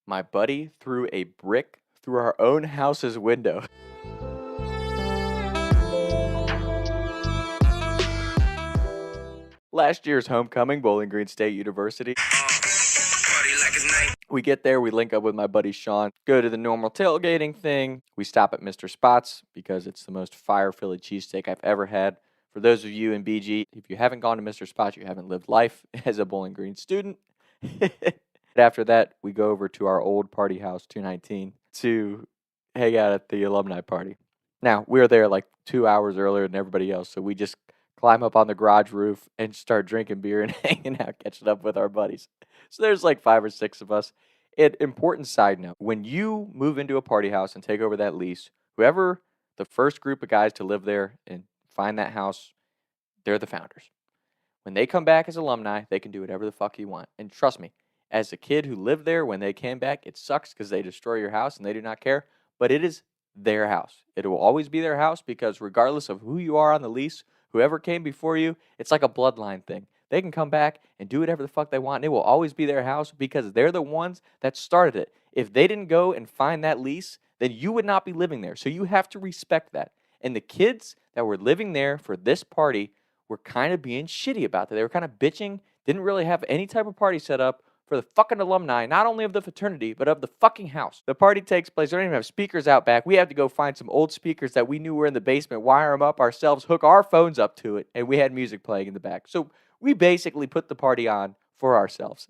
My buddy threw a brick through our own house's window. Last year's homecoming, Bowling Green State University. We get there, we link up with my buddy Sean, go to the normal tailgating thing. We stop at Mr. Spots because it's the most fire Philly cheesesteak I've ever had. For those of you in BG, if you haven't gone to Mr. Spots, you haven't lived life as a Bowling Green student. After that, we go over to our old party house, 219, to hang out at the alumni party. Now, we were there like 2 hours earlier than everybody else, so we just climb up on the garage roof and start drinking beer and hanging out, catching up with our buddies. So there's like 5 or 6 of us. Important side note, when you move into a party house and take over that lease, whoever the first group of guys to live there and find that house, they're the founders. When they come back as alumni, they can do whatever the fuck you want. And trust me, as a kid who lived there, when they came back, it sucks because they destroy your house and they do not care. But it is their house. It will always be their house because regardless of who you are on the lease, whoever came before you, it's like a bloodline thing. They can come back and do whatever the fuck they want, and it will always be their house because they're the ones that started it. If they didn't go and find that lease, then you would not be living there. So you have to respect that. And the kids that were living there for this party were kind of being shitty about that. They were kind of bitching, didn't really have any type of party set up for the fucking alumni, not only of the fraternity, but of the fucking house. The party takes place. They don't even have speakers out back. We have to go find some old speakers that we knew were in the basement, wire them up ourselves, hook our phones up to it, and we had music playing in the back. So we basically put the party on for ourselves.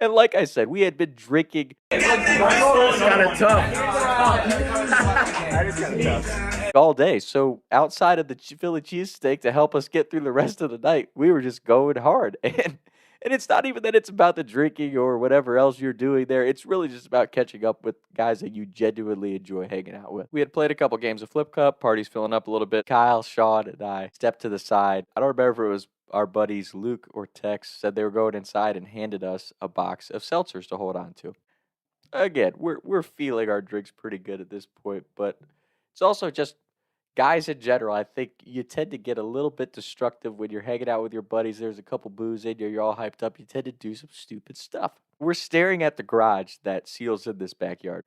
And like I said, we had been drinking. It's kind of tough. That is kind of tough. All day. So outside of the Philly cheesesteak to help us get through the rest of the night, we were just going hard. And it's not even that it's about the drinking or whatever else you're doing there. It's really just about catching up with guys that you genuinely enjoy hanging out with. We had played a couple games of Flip Cup, party's filling up a little bit. Kyle, Sean, and I stepped to the side. I don't remember if it was our buddies Luke or Tex said they were going inside and handed us a box of seltzers to hold on to. Again, we're feeling our drinks pretty good at this point, but it's also just guys in general. I think you tend to get a little bit destructive when you're hanging out with your buddies. There's a couple booze in you, you're all hyped up. You tend to do some stupid stuff. We're staring at the garage that seals in this backyard.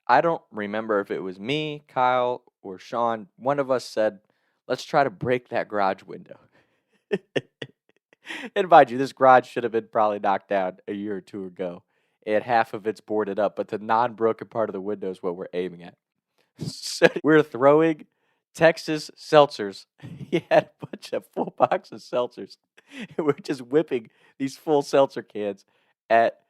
I don't remember if it was me, Kyle, or Sean. One of us said, let's try to break that garage window. And mind you, this garage should have been probably knocked down a year or two ago. And half of it's boarded up, but the non-broken part of the window is what we're aiming at. So we're throwing Texas seltzers. He had a bunch of full box of seltzers. And we're just whipping these full seltzer cans at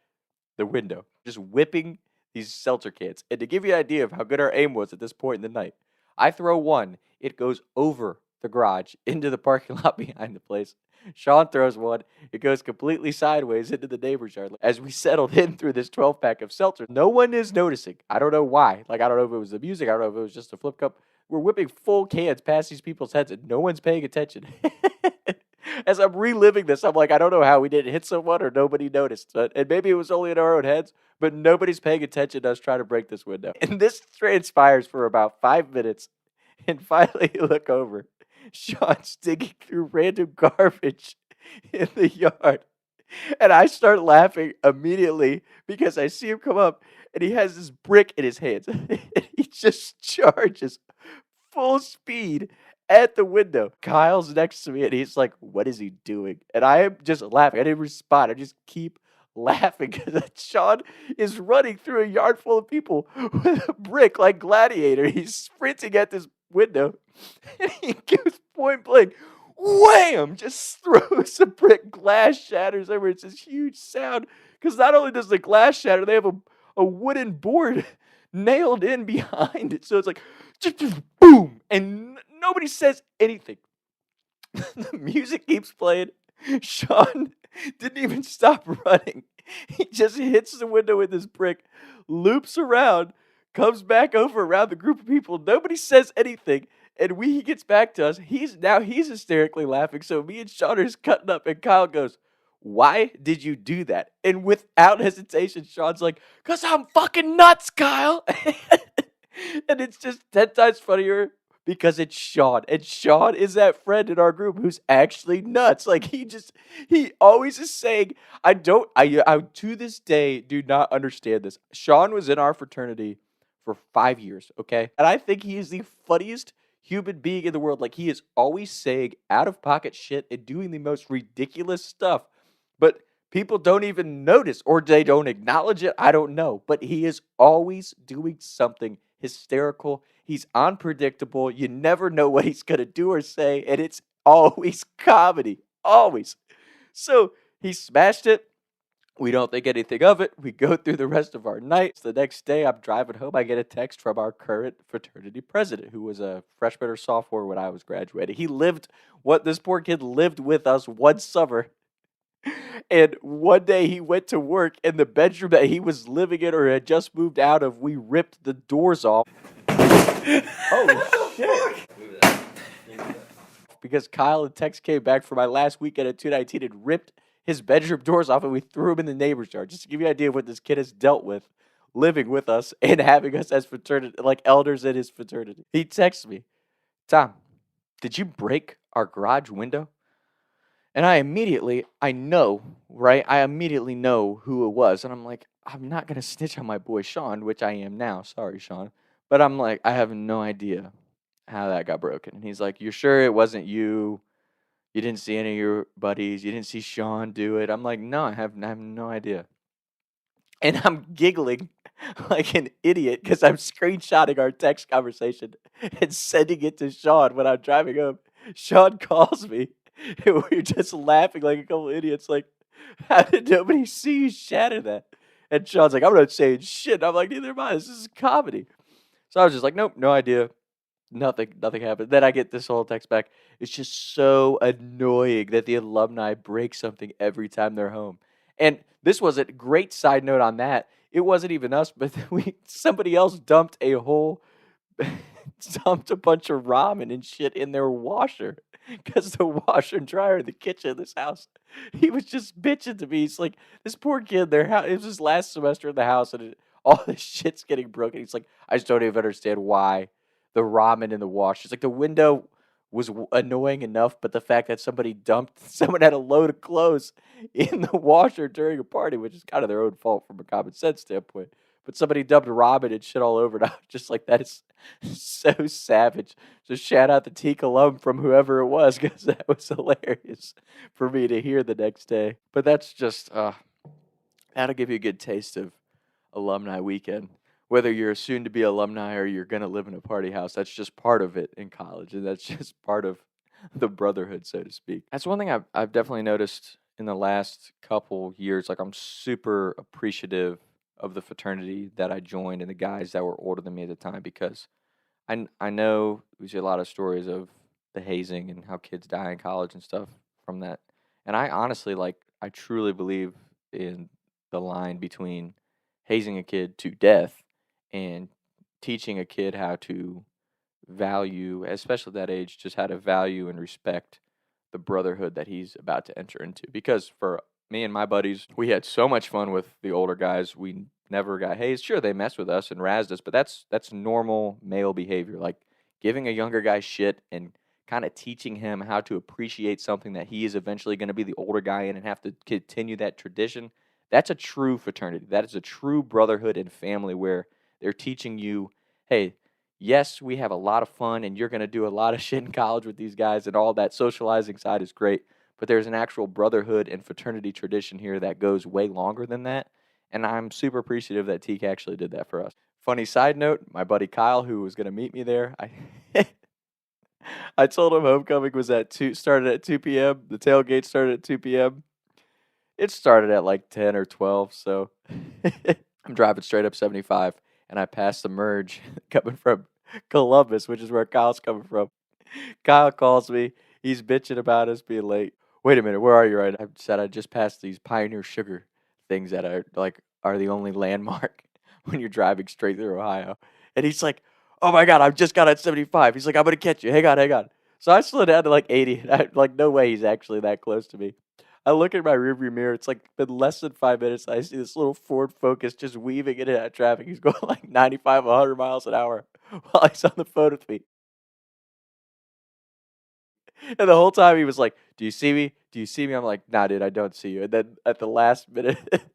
the window. Just whipping these seltzer cans. And to give you an idea of how good our aim was at this point in the night, I throw one. It goes over the garage into the parking lot behind the place. Sean throws one. It goes completely sideways into the neighbor's yard. As we settled in through this 12-pack of seltzer, no one is noticing. I don't know why. I don't know if it was the music. I don't know if it was just a Flip Cup. We're whipping full cans past these people's heads, and no one's paying attention. As I'm reliving this, I'm like, I don't know how we didn't hit someone or nobody noticed. And maybe it was only in our own heads, but nobody's paying attention to us trying to break this window. And this transpires for about 5 minutes. And finally, you look over. Sean's digging through random garbage in the yard. And I start laughing immediately because I see him come up and he has this brick in his hands. And he just charges full speed at the window. Kyle's next to me and he's like, what is he doing? And I am just laughing. I didn't respond. I just keep laughing because Sean is running through a yard full of people with a brick like Gladiator. He's sprinting at this window and he goes point blank, wham, just throws a brick, glass shatters everywhere. It's this huge sound because not only does the glass shatter, they have a wooden board nailed in behind it. So it's like, just boom, and nobody says anything. The music keeps playing. Sean didn't even stop running. He just hits the window with his brick, loops around, comes back over around the group of people. Nobody says anything. And when he gets back to us, he's hysterically laughing. So me and Sean are just cutting up, and Kyle goes, why did you do that? And without hesitation, Sean's like, because I'm fucking nuts, Kyle. And it's just 10 times funnier because it's Sean. And Sean is that friend in our group who's actually nuts. Like he always is saying, I to this day do not understand this. Sean was in our fraternity for 5 years, okay? And I think he is the funniest human being in the world. Like he is always saying out of pocket shit and doing the most ridiculous stuff. But people don't even notice or they don't acknowledge it. I don't know. But he is always doing something hysterical. He's unpredictable. You never know what he's going to do or say. And it's always comedy. Always. So he smashed it. We don't think anything of it. We go through the rest of our nights. The next day, I'm driving home. I get a text from our current fraternity president, who was a freshman or sophomore when I was graduating. This poor kid lived with us one summer. And one day he went to work, and the bedroom that he was living in or had just moved out of, we ripped the doors off. Oh, shit. Because Kyle and Tex came back for my last weekend at 219 and ripped his bedroom doors off, and we threw him in the neighbor's yard. Just to give you an idea of what this kid has dealt with living with us and having us as fraternity, like elders in his fraternity. He texts me, Tom, did you break our garage window? And I immediately know who it was. And I'm like, I'm not going to snitch on my boy Sean, which I am now. Sorry, Sean. But I'm like, I have no idea how that got broken. And he's like, you're sure it wasn't you? You didn't see any of your buddies? You didn't see Sean do it? I'm like, no, I have no idea. And I'm giggling like an idiot because I'm screenshotting our text conversation and sending it to Sean when I'm driving home. Sean calls me, and we're just laughing like a couple idiots. Like, how did nobody see you shatter that? And Sean's like, I'm not saying shit. I'm like, neither am I. This is comedy. So I was just like, nope, no idea. Nothing happened. Then I get this whole text back. It's just so annoying that the alumni break something every time they're home. And this was a great side note on that. It wasn't even us, but somebody else dumped a bunch of ramen and shit in their washer because the washer and dryer in the kitchen of this house. He was just bitching to me. He's like, this poor kid, it was his last semester in the house, and all this shit's getting broken. He's like, I just don't even understand why the ramen in the washer. It's like the window was annoying enough, but the fact that someone had a load of clothes in the washer during a party, which is kind of their own fault from a common sense standpoint. But somebody dumped ramen and shit all over it. I was just like, that is so savage. So shout out to Teak alum from whoever it was, because that was hilarious for me to hear the next day. But that's just, that'll give you a good taste of alumni weekend. Whether you're a soon-to-be alumni or you're going to live in a party house, that's just part of it in college, and that's just part of the brotherhood, so to speak. That's one thing I've definitely noticed in the last couple years. Like, I'm super appreciative of the fraternity that I joined and the guys that were older than me at the time, because I know we see a lot of stories of the hazing and how kids die in college and stuff from that. And I honestly, I truly believe in the line between hazing a kid to death and teaching a kid how to value, especially at that age, just how to value and respect the brotherhood that he's about to enter into. Because for me and my buddies, we had so much fun with the older guys. We never got hazed. Sure, they messed with us and razzed us, but that's normal male behavior. Like giving a younger guy shit and kind of teaching him how to appreciate something that he is eventually going to be the older guy in and have to continue that tradition. That's a true fraternity. That is a true brotherhood and family where they're teaching you, hey, yes, we have a lot of fun and you're going to do a lot of shit in college with these guys and all that socializing side is great, but there's an actual brotherhood and fraternity tradition here that goes way longer than that, and I'm super appreciative that Teak actually did that for us. Funny side note, my buddy Kyle, who was going to meet me there, I told him homecoming was started at 2 p.m. The tailgate started at 2 p.m. It started at like 10 or 12, so I'm driving straight up 75, and I passed the merge coming from Columbus, which is where Kyle's coming from. Kyle calls me. He's bitching about us being late. Wait a minute, where are you right now? I said I just passed these Pioneer Sugar things that are the only landmark when you're driving straight through Ohio. And he's like, oh my God, I've just got at 75. He's like, I'm going to catch you. Hang on. So I slowed down to like 80. No way he's actually that close to me. I look at my rearview mirror. It's been less than 5 minutes. I see this little Ford Focus just weaving in and out of traffic. He's going like 95, 100 miles an hour while he's on the phone with me. And the whole time he was like, "Do you see me? Do you see me?" I'm like, "Nah, dude, I don't see you." And then at the last minute,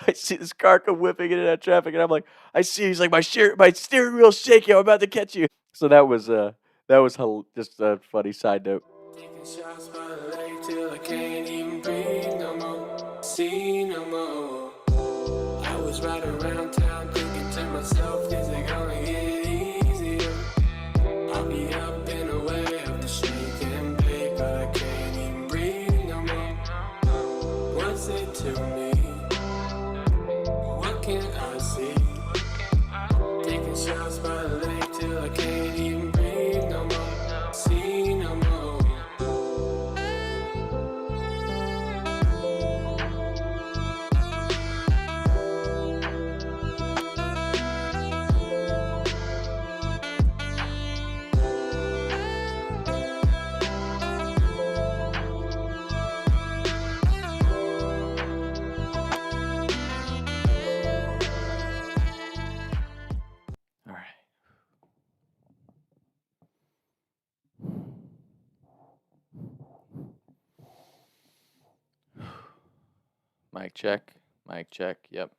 I see this car come whipping into that traffic, and I'm like, "I see." You. He's like, my steering wheel's shaking. I'm about to catch you." So that was just a funny side note. Taking shots by the lake till I can't even breathe no more, see no more. I was riding around town thinking to myself, is it gonna get easier? I'll be up and away up the street and bake, but I can't even breathe no more. What's it to me? What can I see? Taking shots by the lake till I can't even breathe no more, see no more. All right. Mic check. Mic check. Yep.